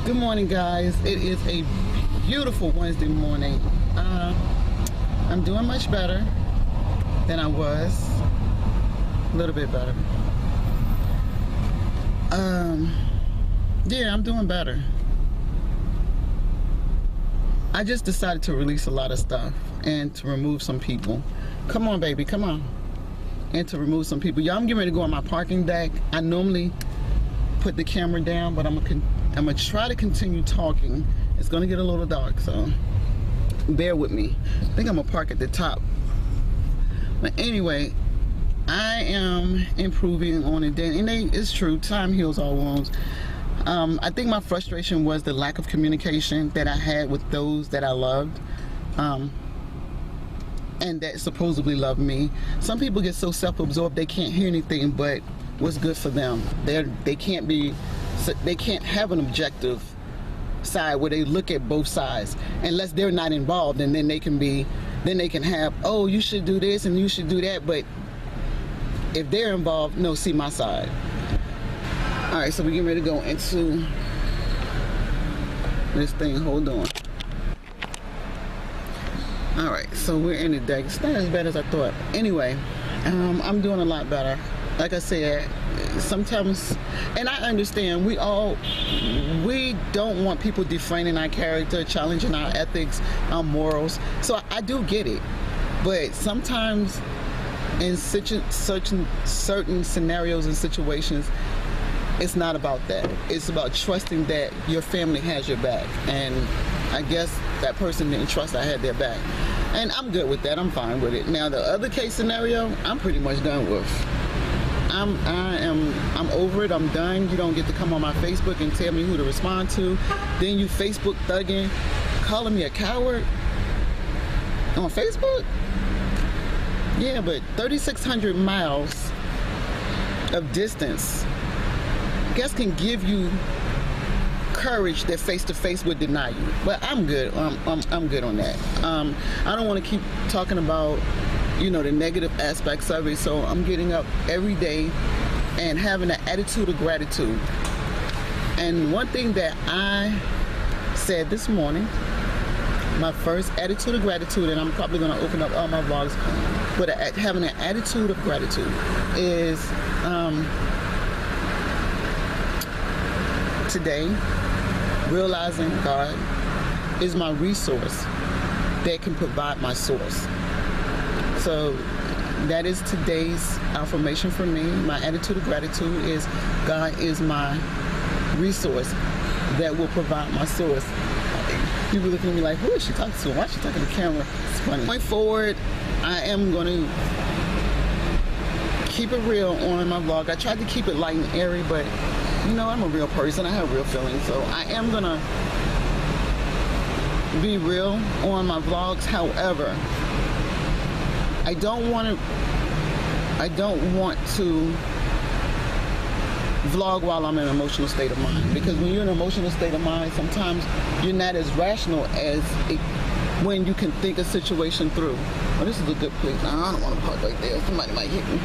Good morning, guys. It is a beautiful Wednesday morning. I'm doing much better than I was. A little bit better. Yeah, I'm doing better. I just decided to release a lot of stuff and to remove some people. Come on, baby, come on. And to remove some people. Y'all, I'm getting ready to go on my parking deck. I normally put the camera down, but I'm gonna try to continue talking. It's gonna get a little dark, so bear with me. I think I'm gonna park at the top. But anyway, I am improving on it. And it's true, time heals all wounds. I think my frustration was the lack of communication that I had with those that I loved, and that supposedly loved me. Some people get so self-absorbed they can't hear anything but what's good for them. They can't have an objective side where they look at both sides unless they're not involved, and then they can have, oh, you should do this and you should do that. But if they're involved, no, see my side. All right, so we're getting ready to go into this thing. Hold on. All right, so we're in the deck. It's not as bad as I thought. Anyway, I'm doing a lot better. Like I said, sometimes, and I understand, we don't want people defining our character, challenging our ethics, our morals. So I do get it. But sometimes in certain scenarios and situations, it's not about that. It's about trusting that your family has your back. And I guess that person didn't trust I had their back. And I'm good with that. I'm fine with it. Now, the other case scenario, I'm pretty much done with. I'm over it. I'm done. You don't get to come on my Facebook and tell me who to respond to. Then you Facebook thugging, calling me a coward on Facebook? Yeah, but 3,600 miles of distance, I guess, can give you courage that face-to-face would deny you. But I'm good. I'm good on that. I don't want to keep talking about, the negative aspects of it. So I'm getting up every day and having an attitude of gratitude. And one thing that I said this morning, my first attitude of gratitude, and I'm probably going to open up all my vlogs, but having an attitude of gratitude is today realizing God is my resource that can provide my source. So that is today's affirmation for me. My attitude of gratitude is God is my resource that will provide my source. People looking at me like, who is she talking to? Why is she talking to the camera? It's funny. Going forward, I am going to keep it real on my vlog. I tried to keep it light and airy, but I'm a real person. I have real feelings. So I am going to be real on my vlogs. However, I don't want to vlog while I'm in an emotional state of mind, because when you're in an emotional state of mind, sometimes you're not as rational as when you can think a situation through. Oh, this is a good place. Now, I don't want to park right there. Somebody might hit me.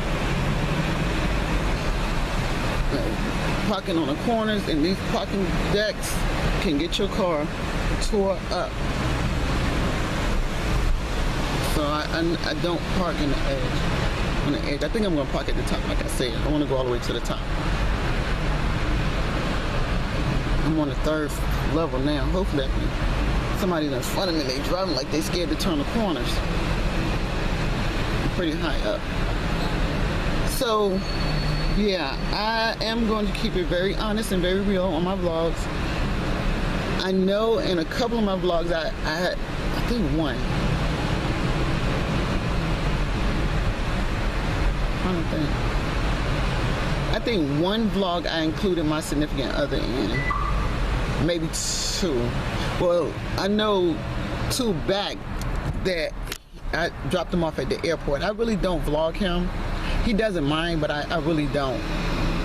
Parking on the corners and these parking decks can get your car tore up. So I don't park on the edge. I think I'm going to park at the top, like I said. I want to go all the way to the top. I'm on the 3rd level now. Hopefully somebody's in front of me. They driving like they scared to turn the corners. I'm pretty high up. So yeah, I am going to keep it very honest and very real on my vlogs. I know in a couple of my vlogs, I think one. I think one vlog I included my significant other in. Maybe 2. Well, I know 2 back that I dropped him off at the airport. I really don't vlog him. He doesn't mind, but I really don't.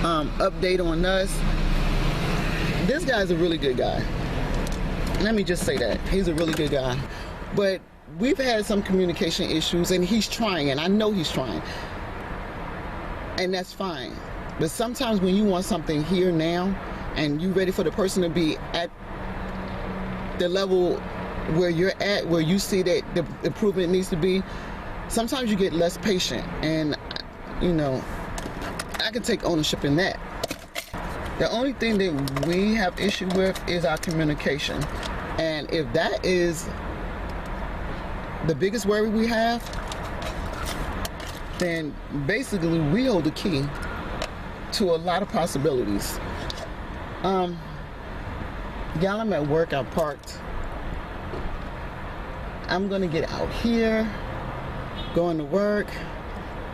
Update on us. This guy's a really good guy. Let me just say that. He's a really good guy. But we've had some communication issues, and he's trying, and I know he's trying. And that's fine. But sometimes when you want something here now, and you ready for the person to be at the level where you're at, where you see that the improvement needs to be, sometimes you get less patient. And you know, I can take ownership in that. The only thing that we have issue with is our communication. And if that is the biggest worry we have, then basically we hold the key to a lot of possibilities. Y'all, I'm at work, I parked. I'm gonna get out here, going to work.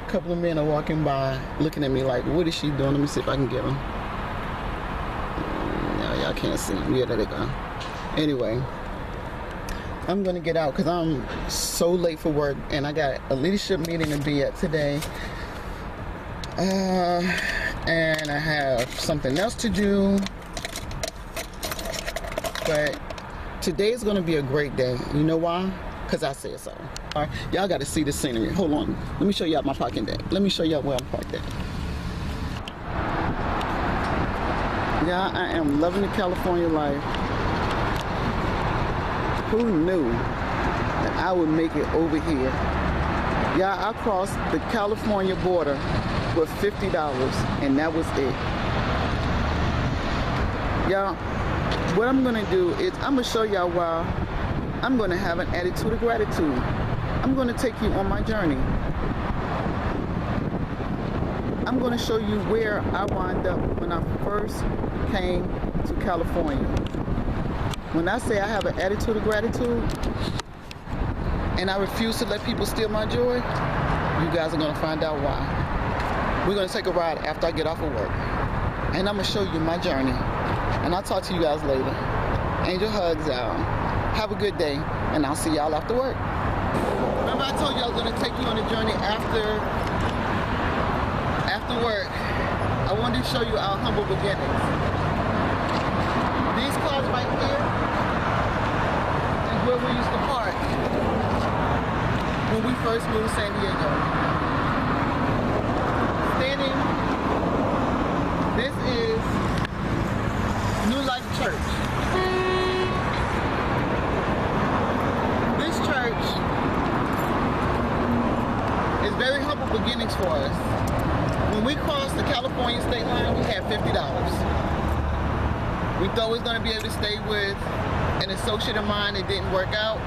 A couple of men are walking by, looking at me like, what is she doing? Let me see if I can get them. No, y'all can't see. Yeah, there they go. Anyway, I'm gonna get out because I'm so late for work, and I got a leadership meeting to be at today. And I have something else to do. But today's gonna be a great day. You know why? Because I said so. All right, y'all got to see the scenery. Hold on. Let me show y'all my parking deck. Let me show y'all where I'm parked at. Yeah, I am loving the California life. Who knew that I would make it over here? Yeah, I crossed the California border with $50, and that was it. Y'all, what I'm gonna do is I'm gonna show y'all why I'm gonna have an attitude of gratitude. I'm gonna take you on my journey. I'm gonna show you where I wound up when I first came to California. When I say I have an attitude of gratitude and I refuse to let people steal my joy, you guys are gonna find out why. We're gonna take a ride after I get off of work, and I'm gonna show you my journey. And I'll talk to you guys later. Angel hugs, y'all. Have a good day, and I'll see y'all after work. Remember I told you I was gonna take you on a journey after work. I wanted to show you our humble beginnings. These cars right here is where we used to park when we first moved to San Diego. Standing, this is New Life Church. This church is very humble beginnings for us. When we crossed the California state line, we had $50. We thought we was going to be able to stay with an associate of mine. It didn't work out.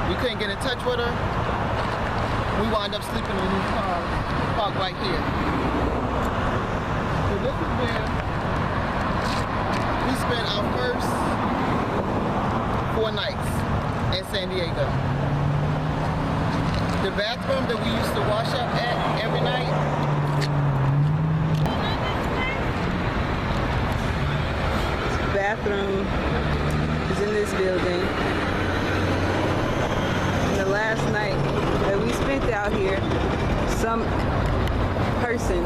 We couldn't get in touch with her. We wound up sleeping in these cars parked right here. So this is where we spent our first 4 nights in San Diego. The bathroom that we used to wash up at every night, bathroom is in this building. And the last night that we spent out here, some person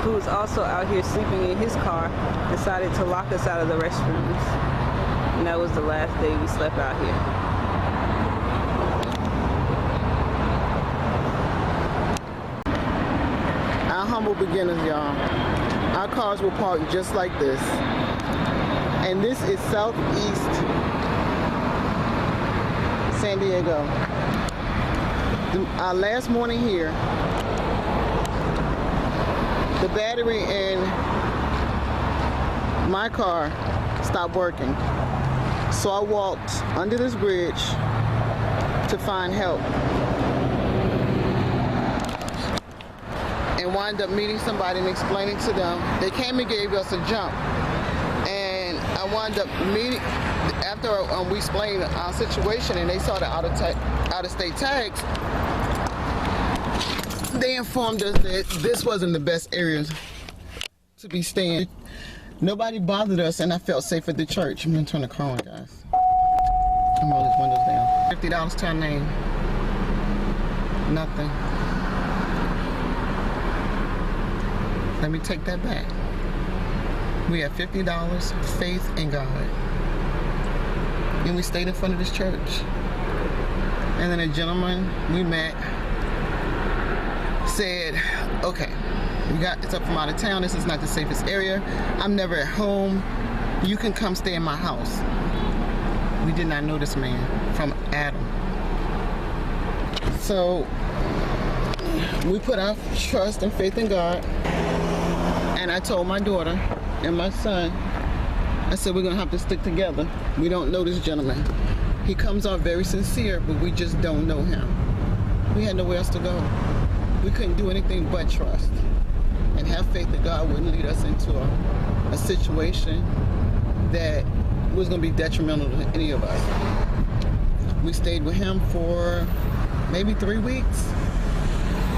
who was also out here sleeping in his car decided to lock us out of the restrooms. And that was the last day we slept out here. Our humble beginnings, y'all. Our cars were parked just like this. And this is Southeast San Diego. Our last morning here, the battery in my car stopped working. So I walked under this bridge to find help. And wound up meeting somebody and explaining to them. They came and gave us a jump. And I wound up meeting, after we explained our situation and they saw the out-of-state tags, they informed us that this wasn't the best area to be staying. Nobody bothered us, and I felt safe at the church. I'm gonna turn the car on, guys. I'm gonna roll these windows down. $50 to our name. Nothing. Let me take that back. We had $50, faith in God. And we stayed in front of this church. And then a gentleman we met said, okay, It's up from out of town. This is not the safest area. I'm never at home. You can come stay in my house. We did not know this man from Adam. So we put our trust and faith in God. And I told my daughter and my son, I said, we're gonna have to stick together. We don't know this gentleman. He comes off very sincere, but we just don't know him. We had nowhere else to go. We couldn't do anything but trust and have faith that God wouldn't lead us into a situation that was going to be detrimental to any of us. We stayed with him for maybe 3 weeks,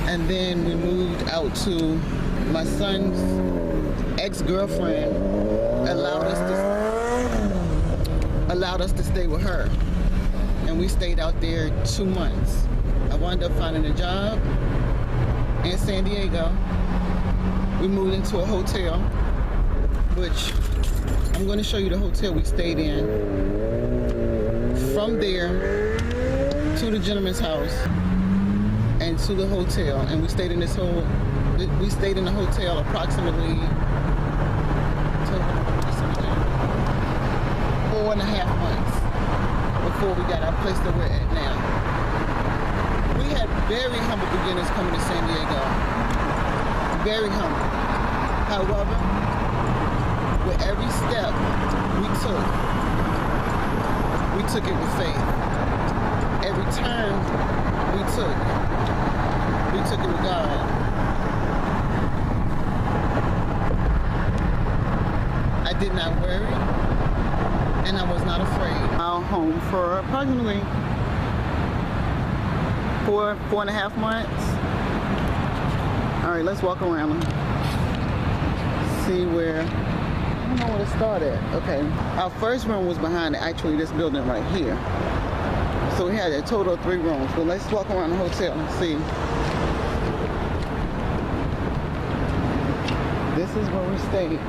and then we moved out to my son's ex-girlfriend allowed us to stay with her, and we stayed out there 2 months. I wound up finding a job in San Diego. We moved into a hotel, which I'm going to show you the hotel we stayed in. From there to the gentleman's house and to the hotel, and we stayed in the hotel approximately 4.5 months before we got our place that we're at now. We had very humble beginnings coming to San Diego. Very humble. However, with every step we took it with faith. Every turn we took it with God. I did not worry, and I was not afraid. Our home for approximately 4.5 months. All right, let's walk around and see where. I don't know where to start at. Okay, our first room was behind actually this building right here. So we had a total of 3 rooms. But let's walk around the hotel and see. This is where we stayed.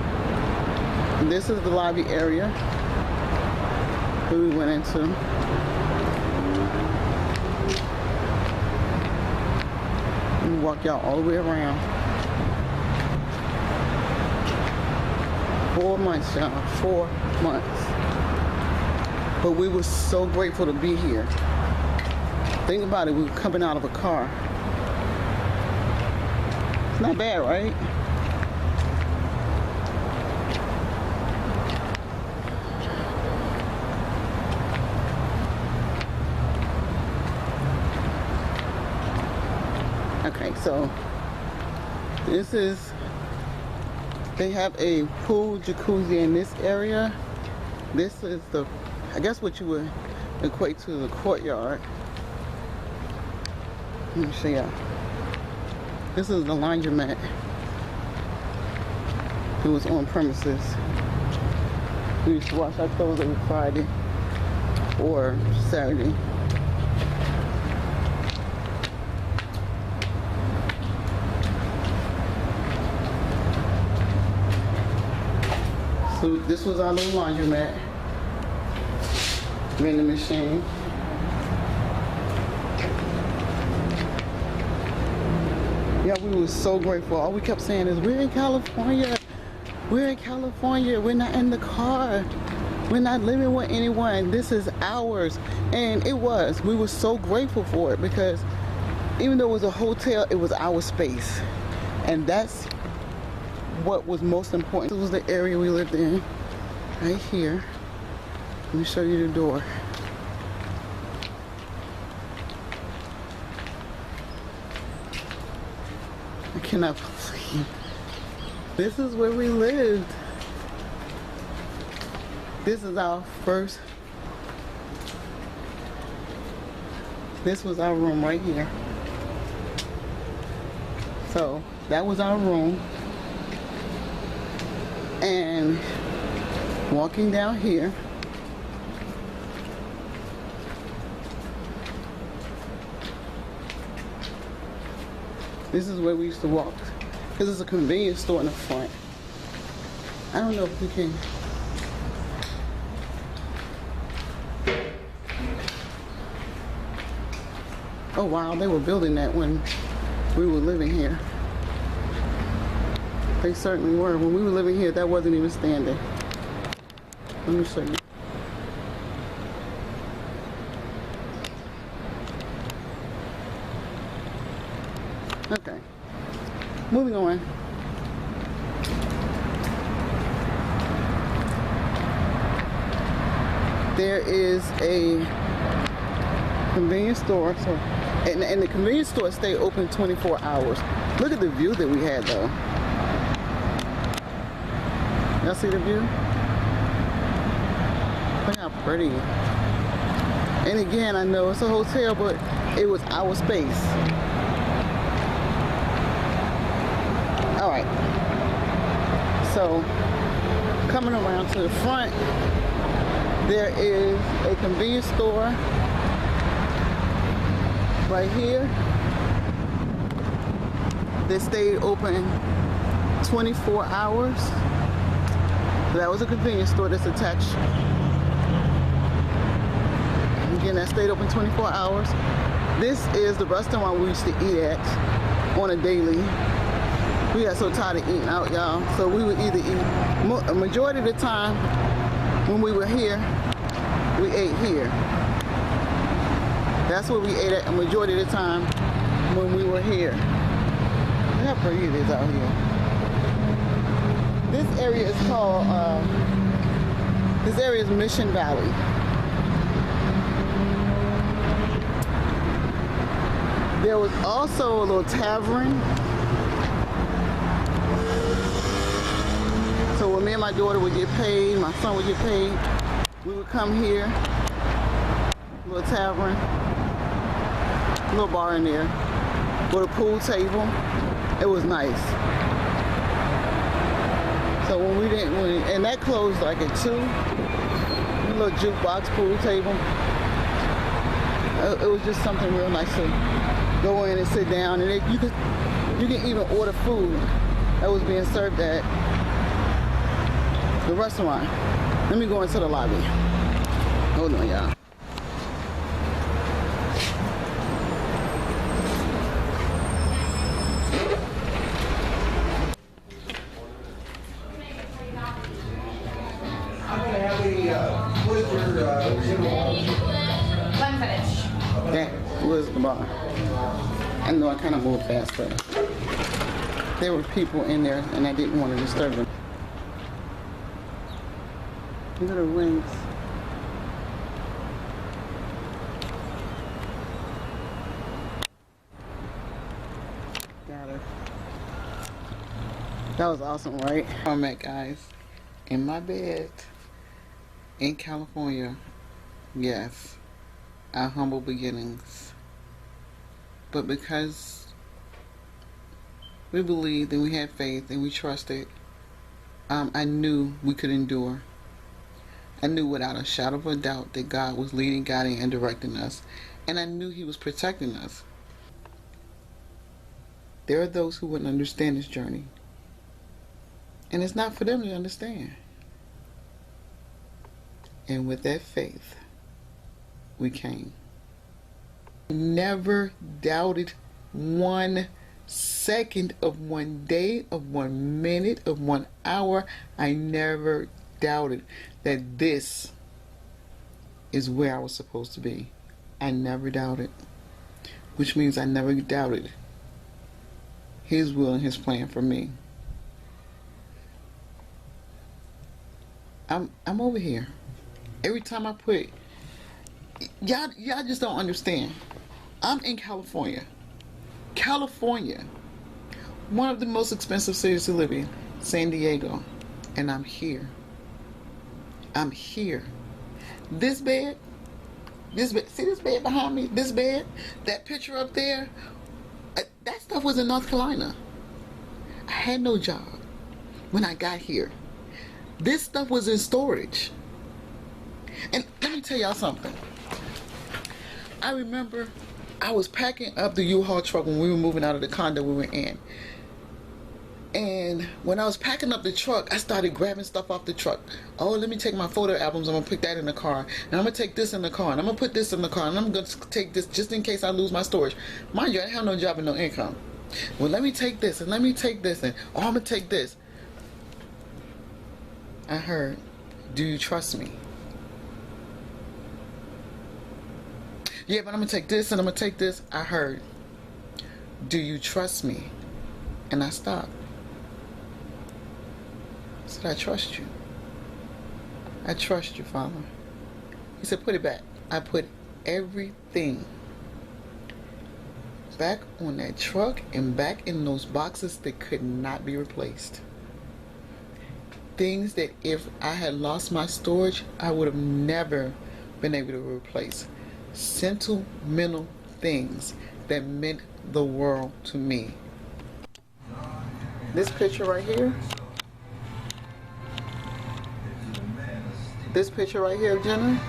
This is the lobby area that we went into. Let me walk y'all all the way around. 4 months, y'all. 4 months. But we were so grateful to be here. Think about it. We were coming out of a car. It's not bad, right? Okay, so they have a pool jacuzzi in this area. This is I guess what you would equate to the courtyard. Let me show you. This is the laundromat. It was on premises. We used to wash our clothes every Friday or Saturday. So this was our little laundromat. Vending machine. Yeah, we were so grateful. All we kept saying is, we're in California. We're in California. We're not in the car. We're not living with anyone. This is ours. And it was. We were so grateful for it because even though it was a hotel, it was our space. And that's what was most important. This was the area we lived in, right here. Let me show you the door. I cannot believe this is where we lived. This is our first. This was our room right here. So that was our room. And walking down here, this is where we used to walk, because there's a convenience store in the front. I don't know if we can. Oh wow, they were building that when we were living here. They certainly were. When we were living here, that wasn't even standing. Let me show you. Okay. Moving on. There is a convenience store, so and the convenience store stay open 24 hours. Look at the view that we had though. Y'all see the view? Look how pretty. And again, I know it's a hotel, but it was our space. All right. So coming around to the front, there is a convenience store right here. They stayed open 24 hours. That was a convenience store that's attached. Again, that stayed open 24 hours. This is the restaurant we used to eat at on a daily. We got so tired of eating out, y'all. So we would either eat, a majority of the time when we were here, we ate here. That's what we ate at a majority of the time when we were here. Look how pretty it is out here. This area is called, this area is Mission Valley. There was also a little tavern. So when me and my daughter would get paid, my son would get paid, we would come here, little tavern, little bar in there, with a pool table. It was nice. So when we didn't, and that closed like at 2, a little jukebox pool table. It was just something real nice to go in and sit down, and you can even order food that was being served at the restaurant. Let me go into the lobby. Hold on, y'all. That was the bar. I know I kind of moved fast, but there were people in there and I didn't want to disturb them. Look at the wings. Got it. That was awesome, right? I'm at, guys, in my bed in California. Yes, our humble beginnings. But because we believed and we had faith and we trusted, I knew we could endure. I knew without a shadow of a doubt that God was leading, guiding, and directing us. And I knew He was protecting us. There are those who wouldn't understand this journey. And it's not for them to understand. And with that faith, we came. Never doubted 1 second of 1 day, of 1 minute, of 1 hour. I never doubted that this is where I was supposed to be. I never doubted. Which means I never doubted His will and His plan for me. I'm over here. Every time I put, y'all just don't understand. I'm in California. California, one of the most expensive cities to live in, San Diego, and I'm here. I'm here. This bed, see this bed behind me? This bed, that picture up there, that stuff was in North Carolina. I had no job when I got here. This stuff was in storage. And let me tell y'all something. I remember I was packing up the U-Haul truck when we were moving out of the condo we were in. And when I was packing up the truck, I started grabbing stuff off the truck. Oh, let me take my photo albums. I'm going to put that in the car. And I'm going to take this in the car. And I'm going to put this in the car. And I'm going to take this just in case I lose my storage. Mind you, I have no job and no income. Well, let me take this and let me take this and oh, I'm gonna take this. I heard, do you trust me? Yeah, but I'm gonna take this and I'm gonna take this. I heard, do you trust me? And I stopped. I said, I trust you. I trust you, Father. He said, put it back. I put everything back on that truck and back in those boxes that could not be replaced. Things that if I had lost my storage, I would have never been able to replace. Sentimental things that meant the world to me. This picture right here. This picture right here of Jenna.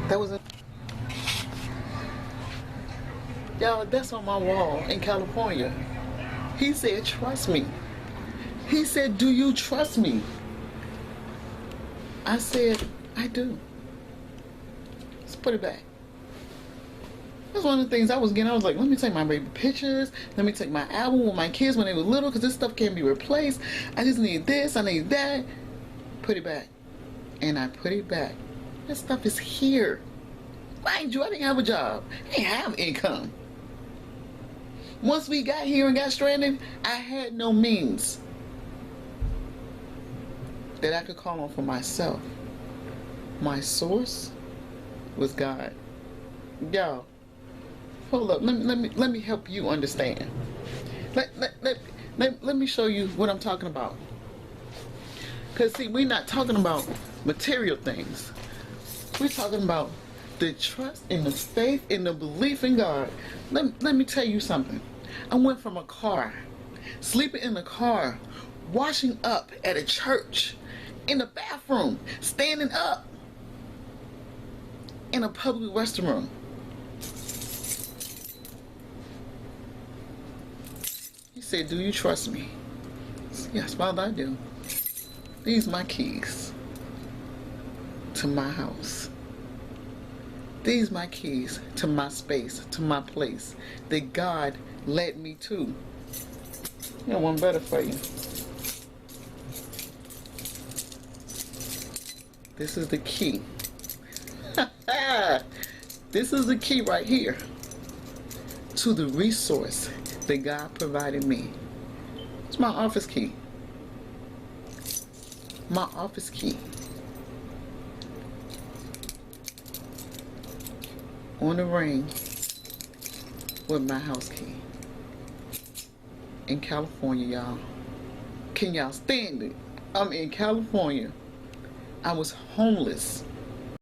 That was y'all, that's on my wall in California. He said, trust me. He said, do you trust me? I said, I do. Let's put it back. That's one of the things I was getting. I was like, let me take my baby pictures. Let me take my album with my kids when they were little, because this stuff can't be replaced. I just need this. I need that. Put it back. And I put it back. That stuff is here. Mind you, I didn't have a job. I didn't have income. Once we got here and got stranded, I had no means that I could call on for myself. My source was God. Y'all, hold up. Let me help you understand. Let me show you what I'm talking about. Because see, we're not talking about material things. We're talking about the trust and the faith and the belief in God. Let me tell you something. I went from a car, sleeping in a car, washing up at a church, in the bathroom, standing up in a public restroom. He said, do you trust me? I said, yes, Father, I do. These are my keys to my house. These are my keys to my space, to my place that God led me to. You know, one better for you. This is the key. This is the key right here to the resource that God provided me. It's my office key. My office key. On the ring with my house key. In California, y'all. Can y'all stand it? I'm in California. I was homeless.